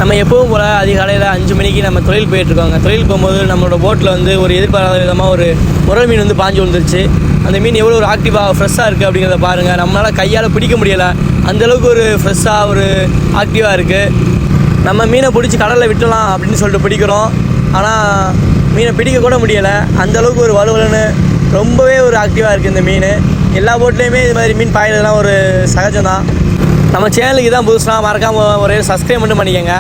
நம்ம எப்பவும் போல் அதிகாலையில் 5 மணிக்கு நம்ம தொழில் போயிட்டுருக்கோங்க. தொழில் போகும்போது நம்மளோட போட்டில் வந்து ஒரு எதிர்பாராத விதமாக ஒரு முரல் மீன் வந்து பாஞ்சு வந்துருச்சு. அந்த மீன் எவ்வளோ ஒரு ஆக்டிவாக ஃப்ரெஷ்ஷாக இருக்குது அப்படிங்கிறத பாருங்கள். நம்மளால் கையால் பிடிக்க முடியலை, அந்தளவுக்கு ஒரு ஃப்ரெஷ்ஷாக ஒரு ஆக்டிவாக இருக்குது. நம்ம மீனை பிடிச்சி கடலில் விட்டலாம் அப்படின்னு சொல்லிட்டு பிடிக்கிறோம். ஆனால் மீனை பிடிக்க கூட முடியலை, அந்தளவுக்கு ஒரு வலுவலுன்னு ரொம்பவே ஒரு ஆக்டிவாக இருக்குது இந்த மீன். எல்லா போட்லேயுமே இது மாதிரி மீன் பாயிறதுலாம் ஒரு சகஜம்தான். நம்ம சேனலுக்கு தான் புதுசுனா மறக்காமல் ஒரு சப்ஸ்கிரைப் மட்டும் பண்ணிக்கோங்க.